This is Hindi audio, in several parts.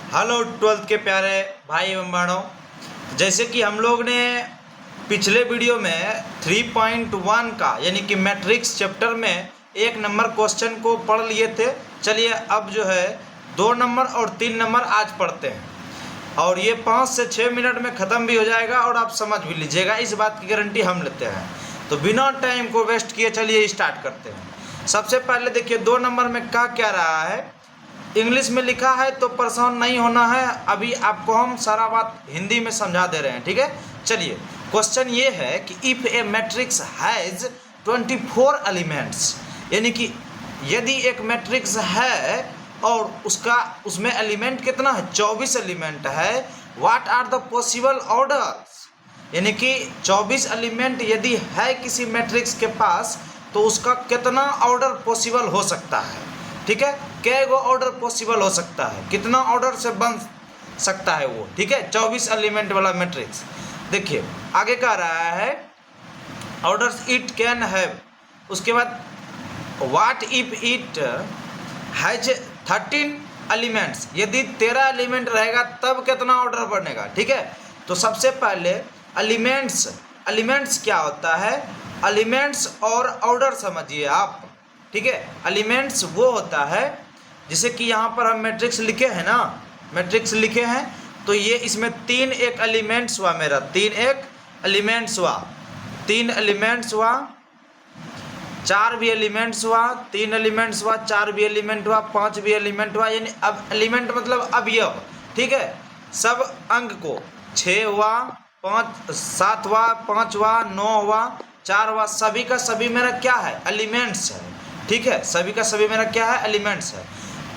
हेलो ट्वेल्थ के प्यारे भाई एवं बहनों, जैसे कि हम लोग ने पिछले वीडियो में 3.1 का यानी कि मैट्रिक्स चैप्टर में 1 नंबर क्वेश्चन को पढ़ लिए थे। चलिए अब जो है 2 नंबर और 3 नंबर आज पढ़ते हैं और ये 5 से 6 मिनट में ख़त्म भी हो जाएगा और आप समझ भी लीजिएगा, इस बात की गारंटी हम लेते हैं। तो बिना टाइम को वेस्ट किए चलिए स्टार्ट करते हैं। सबसे पहले देखिए 2 नंबर में क्या रहा है। इंग्लिश में लिखा है तो परेशान नहीं होना है, अभी आपको हम सारा बात हिंदी में समझा दे रहे हैं, ठीक है। चलिए क्वेश्चन ये है कि if A matrix has 24 elements, यानी कि यदि एक मैट्रिक्स है और उसमें एलिमेंट कितना है, 24 एलिमेंट है। What are the possible orders, यानी कि 24 एलिमेंट यदि है किसी मैट्रिक्स के पास तो उसका कितना ऑर्डर पॉसिबल हो सकता है, ठीक है। कै गो ऑर्डर पॉसिबल हो सकता है, कितना ऑर्डर से बन सकता है वो, ठीक है। 24 एलिमेंट वाला मैट्रिक्स। देखिए आगे कह रहा है ऑर्डर्स इट कैन हैव, उसके बाद what if it has 13 elements, यदि 13 एलिमेंट रहेगा तब कितना ऑर्डर बनेगा, ठीक है। तो सबसे पहले एलिमेंट्स क्या होता है, एलिमेंट्स और ऑर्डर समझिए आप, ठीक है। एलिमेंट्स वो होता है जैसे कि यहाँ पर हम मैट्रिक्स लिखे हैं ना, मैट्रिक्स लिखे हैं तो ये इसमें 3 एक एलिमेंट्स हुआ, मेरा 3 एक एलिमेंट्स हुआ, 3 एलिमेंट्स हुआ, 4 भी एलिमेंट्स हुआ, 3 एलिमेंट्स हुआ, 4 भी एलिमेंट हुआ, 5 भी एलिमेंट हुआ, यानी अब एलिमेंट मतलब अवयव, ठीक है। सब अंक को 6 हुआ, 5 7 हुआ, 5 हुआ, 9 हुआ, 4 हुआ, सभी का सभी मेरा क्या है, एलिमेंट्स है, ठीक है। सभी का सभी मेरा क्या है, एलिमेंट्स है।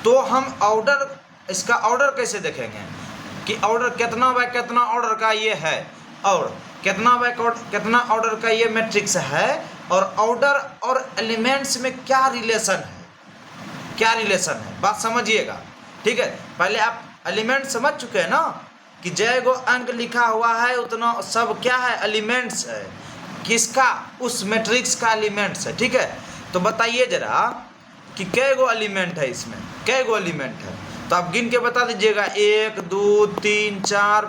तो हम ऑर्डर, इसका ऑर्डर कैसे देखेंगे कि ऑर्डर कितना बाय कितना ऑर्डर का ये है और कितना बाय कितना ऑर्डर का ये मैट्रिक्स है, और ऑर्डर और एलिमेंट्स में क्या रिलेशन है, क्या रिलेशन है, बात समझिएगा, ठीक है। पहले आप एलिमेंट समझ चुके हैं ना कि जय गो अंक लिखा हुआ है उतना सब क्या है, एलिमेंट्स है, किसका, उस मैट्रिक्स का एलिमेंट्स है, ठीक है। तो बताइए जरा कि कै गो एलिमेंट है, इसमें कै गो एलिमेंट है, तो आप गिन के बता दीजिएगा। 1 2 3 4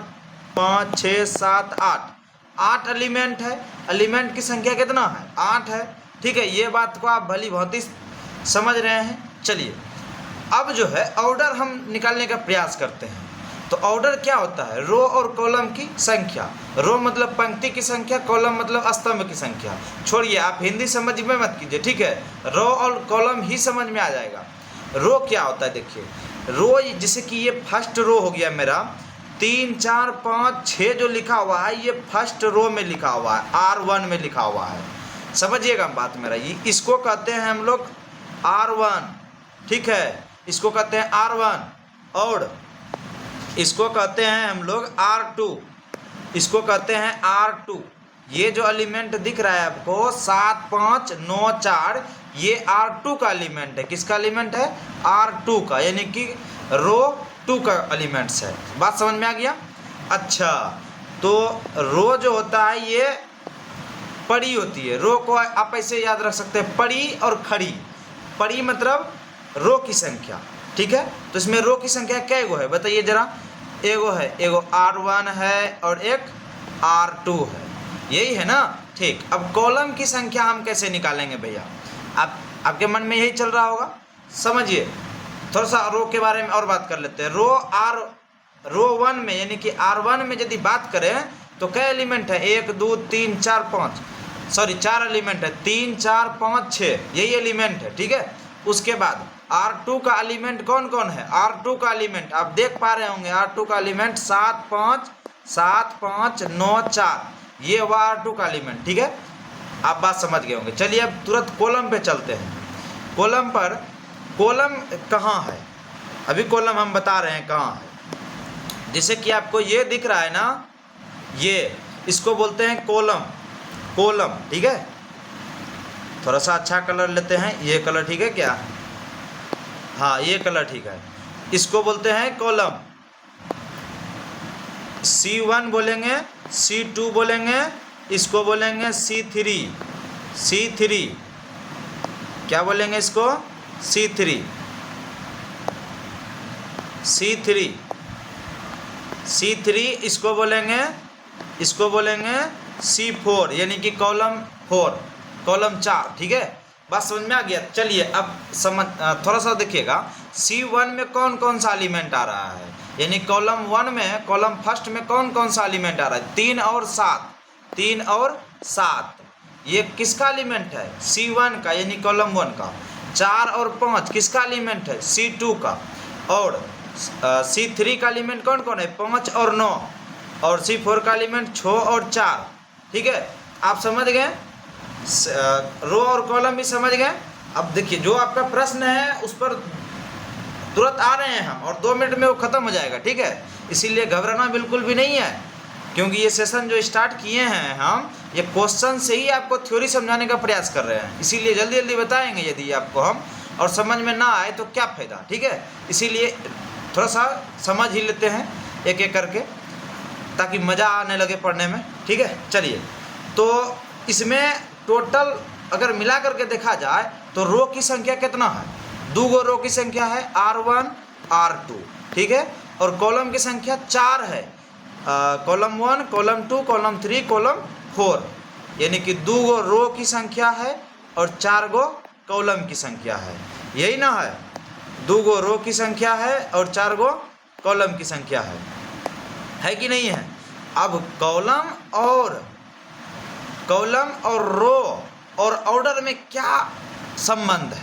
5 6 7 8 एलिमेंट है। एलिमेंट की संख्या कितना है, 8 है, ठीक है। ये बात को आप भली भांति समझ रहे हैं। चलिए अब जो है ऑर्डर हम निकालने का प्रयास करते हैं। तो ऑर्डर क्या होता है, रो और कॉलम की संख्या। रो मतलब पंक्ति की संख्या, कॉलम मतलब स्तंभ की संख्या। छोड़िए आप हिंदी समझ में मत कीजिए, ठीक है, रो और कॉलम ही समझ में आ जाएगा। रो क्या होता है, देखिए रो जैसे कि ये फर्स्ट रो हो गया मेरा, 3 4 5 6 जो लिखा हुआ है ये फर्स्ट रो में लिखा हुआ है, R1 में लिखा हुआ है, समझिएगा बात मेरा। ये इसको कहते हैं हम लोग R1, ठीक है, इसको कहते हैं R1 और इसको कहते हैं हम लोग R2, इसको कहते हैं R2। ये जो एलिमेंट दिख रहा है आपको 7 5 9 4, ये R2 का एलिमेंट है। किसका एलिमेंट है, R2 का, यानी कि रो 2 का एलिमेंट्स है। बात समझ में आ गया। अच्छा तो रो जो होता है ये पड़ी होती है, रो को आप ऐसे याद रख सकते हैं, पड़ी और खड़ी। पड़ी मतलब रो की संख्या, ठीक है। तो इसमें रो की संख्या कै गो है बताइए जरा, एगो है, एगो R1 है और एक R2 है, यही है ना, ठीक। अब कॉलम की संख्या हम कैसे निकालेंगे भैया, आपके मन में यही चल रहा होगा, समझिए। थोड़ा सा रो के बारे में और बात कर लेते हैं। रो 1 में यानी कि R1 में यदि बात करें तो कै एलिमेंट है, 1 2 3 4 5, सॉरी 4 एलिमेंट है, 3 4 5 6, यही एलिमेंट है, ठीक है। उसके बाद R2 का एलिमेंट कौन कौन है, R2 का एलिमेंट आप देख पा रहे होंगे, R2 का एलिमेंट 7 5 9 4, ये हुआ R2 का एलिमेंट, ठीक है। आप बात समझ गए होंगे। चलिए अब तुरंत कॉलम पे चलते हैं। कॉलम पर, कॉलम कहाँ है, अभी कॉलम हम बता रहे हैं कहाँ है। जैसे कि आपको ये दिख रहा है ना, ये इसको बोलते हैं कॉलम, कॉलम, ठीक है। थोड़ा सा अच्छा कलर लेते हैं, ये कलर ठीक है क्या, हाँ ये कलर ठीक है, इसको बोलते हैं कॉलम। C1 बोलेंगे, C2 बोलेंगे, इसको बोलेंगे C3, क्या बोलेंगे इसको, C3, C3 इसको बोलेंगे C4, यानी कि कॉलम 4, कॉलम 4, ठीक है। बात समझ में आ गया। चलिए अब थोड़ा सा देखिएगा C1 में कौन कौन सा एलिमेंट आ रहा है, यानी कॉलम 1 में, कॉलम फर्स्ट में कौन कौन सा एलिमेंट आ रहा है, 3 और 7, ये किसका एलिमेंट है, C1 का, यानी कॉलम 1 का। 4 और 5 किसका एलिमेंट है, C2 का। और C3 का एलिमेंट कौन कौन है, 5 और 9, और C4 का एलिमेंट 6 और 4, ठीक है। आप समझ गए, रो और कॉलम भी समझ गए। अब देखिए जो आपका प्रश्न है उस पर तुरंत आ रहे हैं हम, और 2 मिनट में वो ख़त्म हो जाएगा, ठीक है। इसीलिए घबराना बिल्कुल भी नहीं है, क्योंकि ये सेशन जो स्टार्ट किए हैं हम, ये क्वेश्चन से ही आपको थ्योरी समझाने का प्रयास कर रहे हैं, इसीलिए जल्दी जल्दी बताएंगे यदि आपको हम, और समझ में ना आए तो क्या फ़ायदा, ठीक है। इसीलिए थोड़ा सा समझ ही लेते हैं एक एक करके, ताकि मज़ा आने लगे पढ़ने में, ठीक है। चलिए, तो इसमें टोटल अगर मिला करके देखा जाए तो रो की संख्या कितना है, 2 गो रो की संख्या है, R1 R2, ठीक है। और कॉलम की संख्या 4 है, कॉलम 1, कॉलम 2, कॉलम 3, कॉलम 4, यानी कि 2 गो रो की संख्या है और 4 गो कॉलम की संख्या है, यही ना है। 2 गो रो की संख्या है और 4 गो कॉलम की संख्या है कि नहीं है। अब कॉलम और रो और ऑर्डर में क्या संबंध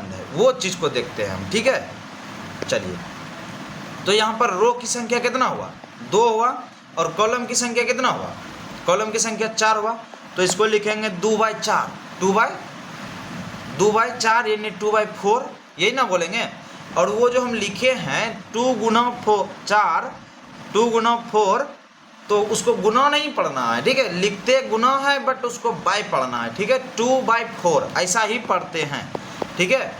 है, वो चीज़ को देखते हैं हम, ठीक है। चलिए, तो यहाँ पर रो की संख्या कितना हुआ, 2 हुआ, और कॉलम की संख्या कितना हुआ, कॉलम की संख्या 4 हुआ, तो इसको लिखेंगे 2/4, 2/4 यानी 2/4, यही ना बोलेंगे। और वो जो हम लिखे हैं 2 गुना 4, तो उसको गुना नहीं पढ़ना है, ठीक है। लिखते गुना है बट उसको बाय पढ़ना है, ठीक है। 2/4 ऐसा ही पढ़ते हैं, ठीक है।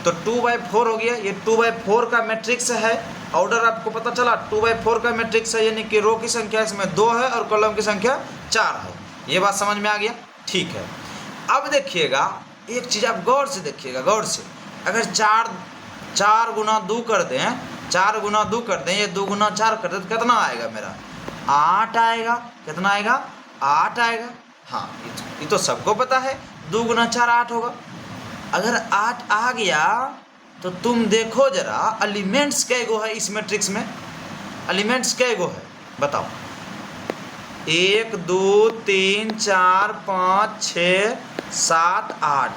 तो 2/4 हो गया, ये 2/4 का मैट्रिक्स है। ऑर्डर आपको पता चला, 2/4 का मैट्रिक्स है, यानी कि रो की संख्या इसमें 2 है और कॉलम की संख्या 4 है। ये बात समझ में आ गया, ठीक है। अब देखिएगा एक चीज़, आप गौर से देखिएगा, गौर से। अगर 4 गुना 2 कर दें, 4 गुना 2 कर दें, ये 2 गुना 4 कर दें, तो कितना आएगा मेरा, 8 आएगा। कितना आएगा, 8 आएगा। हाँ, ये तो सबको पता है, 2 गुना 4 8 होगा। अगर 8 आ गया तो तुम देखो जरा एलिमेंट्स कै गो है इस मैट्रिक्स में, एलिमेंट्स कै गो है बताओ। 1 2 3 4 5 6 7 8,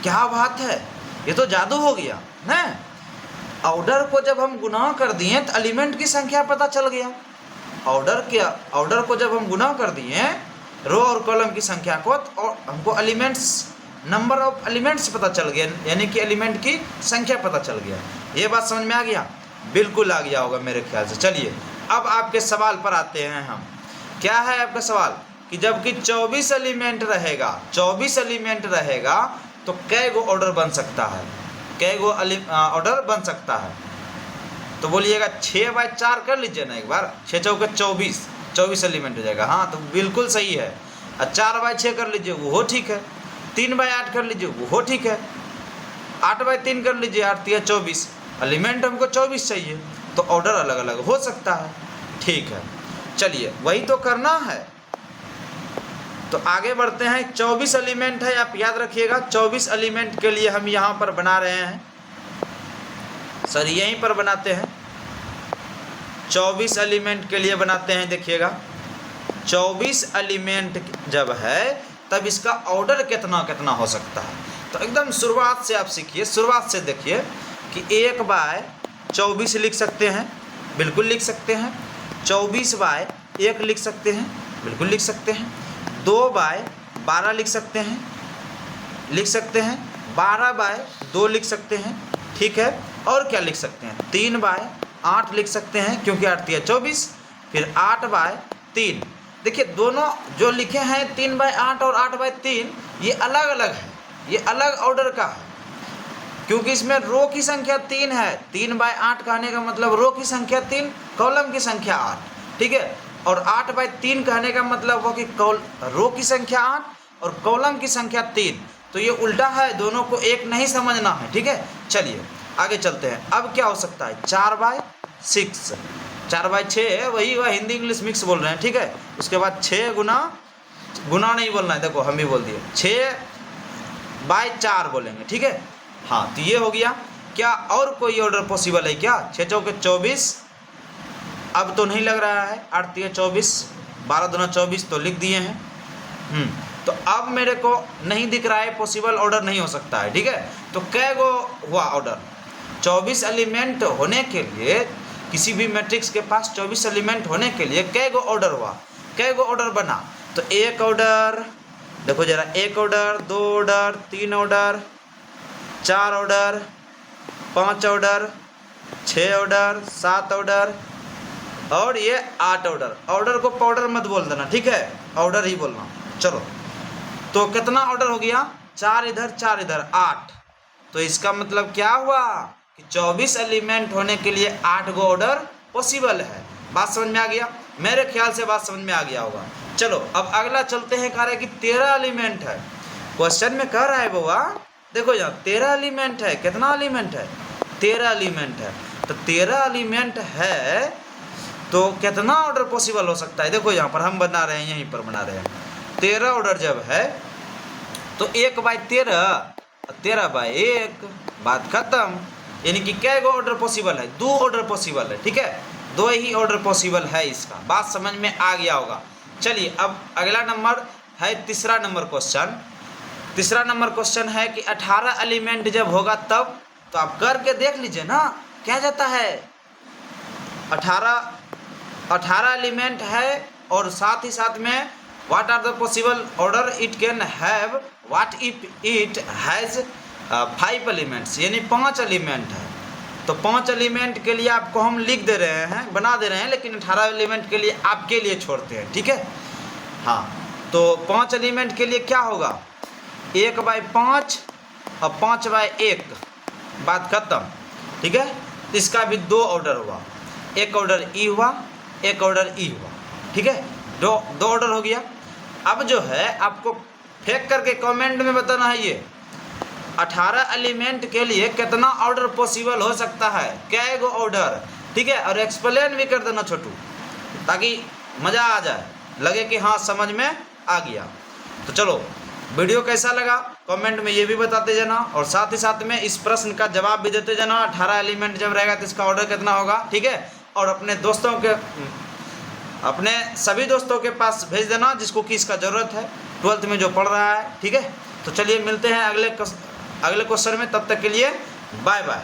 क्या बात है, ये तो जादू हो गया ना। ऑर्डर को जब हम गुना कर दिए तो एलिमेंट की संख्या पता चल गया। ऑर्डर को जब हम गुना कर दिए रो और कॉलम की संख्या को, और हमको एलिमेंट्स, नंबर ऑफ एलिमेंट्स पता चल गया, यानी कि एलिमेंट की संख्या पता चल गया। ये बात समझ में आ गया, बिल्कुल आ गया होगा मेरे ख्याल से। चलिए अब आपके सवाल पर आते हैं हम। क्या है आपका सवाल कि जबकि 24 एलिमेंट रहेगा तो कै गो ऑर्डर बन सकता है, कै गो ऑर्डर बन सकता है। तो बोलिएगा 6/4 कर लीजिए ना एक बार, 6 चौके 24 एलिमेंट हो जाएगा। हाँ, तो बिल्कुल सही है। 4/6 कर लीजिए, वो ठीक है। 3/8 कर लीजिए, वो ठीक है। 8/3 कर लीजिए, 8 3 24, एलिमेंट हमको 24 चाहिए, तो ऑर्डर अलग अलग हो सकता है, ठीक है। चलिए वही तो करना है, तो आगे बढ़ते हैं। 24 एलिमेंट है, आप याद रखिएगा। 24 एलिमेंट के लिए हम यहाँ पर बना रहे हैं, सर यहीं पर बनाते हैं। 24 एलिमेंट के लिए बनाते हैं, देखिएगा 24 एलिमेंट जब है तब इसका ऑर्डर कितना कितना हो सकता है। तो एकदम शुरुआत से आप सीखिए, शुरुआत से देखिए कि 1/24 लिख सकते हैं, बिल्कुल लिख सकते हैं। 24/1 लिख सकते हैं, बिल्कुल लिख सकते हैं। 2/12 लिख सकते हैं, 12/2 लिख सकते हैं, ठीक है। और क्या लिख सकते हैं, 3/8 लिख सकते हैं, क्योंकि 8 3 24, फिर 8/3। देखिए दोनों जो लिखे हैं 3/8 और 8/3, ये अलग अलग है, ये अलग ऑर्डर का है, क्योंकि इसमें रो की संख्या 3 है। 3/8 कहने का मतलब रो की संख्या 3, कॉलम की संख्या 8, ठीक है। और 8/3 कहने का मतलब हो कि रो की संख्या 8 और कॉलम की संख्या 3, तो ये उल्टा है, दोनों को एक नहीं समझना है, ठीक है। चलिए आगे चलते हैं। अब क्या हो सकता है 4/6, 4/6 है, वही वह हिंदी इंग्लिश मिक्स बोल रहे हैं, ठीक है। उसके बाद 6 गुना नहीं बोलना है, देखो हम भी बोल दिए 6/4 बोलेंगे, ठीक है। हाँ तो ये हो गया। क्या और कोई ऑर्डर पॉसिबल है क्या? 6 चौके 24, अब तो नहीं लग रहा है, 8 3 24, 12 दूना 24 तो लिख दिए हैं। तो अब मेरे को नहीं दिख रहा है, पॉसिबल ऑर्डर नहीं हो सकता है, ठीक है। तो कै गो हुआ ऑर्डर? 24 एलिमेंट होने के लिए, किसी भी मैट्रिक्स के पास 24 एलिमेंट होने के लिए कै गो ऑर्डर हुआ, कै गो ऑर्डर बना? तो एक ऑर्डर, देखो जरा, एक order, 2 order, 3 order, 4 order, 5 order, 6 order, 7 order और ये 8 ऑर्डर। ऑर्डर को पाउडर मत बोल देना, ठीक है, ऑर्डर ही बोलना। चलो तो कितना ऑर्डर हो गया? 4 इधर 4 इधर, 8। तो इसका मतलब क्या हुआ कि 24 एलिमेंट होने के लिए 8 गो ऑर्डर पॉसिबल है। बात समझ में आ गया? मेरे ख्याल से बात समझ में आ गया होगा। चलो अब अगला चलते हैं। कह रहा है कि 13 एलिमेंट है, क्वेश्चन में कह रहा है बाबा, देखो यहाँ 13 एलिमेंट है। कितना एलिमेंट है? 13 एलिमेंट है। तो 13 एलिमेंट है तो कितना ऑर्डर पॉसिबल हो सकता है? देखो यहाँ पर हम बना रहे हैं, यहीं पर बना रहे हैं। 13 ऑर्डर जब है तो 1/13, 13/1, बात खत्म। यानी कि कै गो ऑर्डर पॉसिबल है? 2 ऑर्डर पॉसिबल है, ठीक है, 2 ही ऑर्डर पॉसिबल है इसका। बात समझ में आ गया होगा। चलिए अब अगला नंबर है तीसरा नंबर क्वेश्चन। तीसरा नंबर क्वेश्चन है कि 18 एलिमेंट जब होगा तब, तो आप करके देख लीजिए ना क्या जाता है। 18 एलिमेंट है और साथ ही साथ में what are the possible order it can have, what if it has 5 elements, यानी 5 एलिमेंट है। तो 5 एलिमेंट के लिए आपको हम लिख दे रहे हैं, बना दे रहे हैं, लेकिन 18 एलिमेंट के लिए आपके लिए छोड़ते हैं, ठीक है। हाँ तो 5 एलिमेंट के लिए क्या होगा? 1/5 और 5/1, बात खत्म, ठीक है। इसका भी 2 ऑर्डर हुआ, एक ऑर्डर ई हुआ, एक ऑर्डर ई हुआ, ठीक है, 2 ऑर्डर हो गया। अब जो है आपको फेंक करके कमेंट में बताना है ये 18 एलिमेंट के लिए कितना ऑर्डर पॉसिबल हो सकता है, कै गो ऑर्डर, ठीक है। और एक्सप्लेन भी कर देना छोटू, ताकि मज़ा आ जाए, लगे कि हाँ समझ में आ गया। तो चलो वीडियो कैसा लगा कमेंट में ये भी बताते जाना, और साथ ही साथ में इस प्रश्न का जवाब भी देते जाना। 18 एलिमेंट जब रहेगा तो इसका ऑर्डर कितना होगा, ठीक है। और अपने सभी दोस्तों के पास भेज देना जिसको कि इसका ज़रूरत है, 12th में जो पढ़ रहा है, ठीक है। तो चलिए मिलते हैं अगले क्वेश्चन में, तब तक के लिए बाय बाय।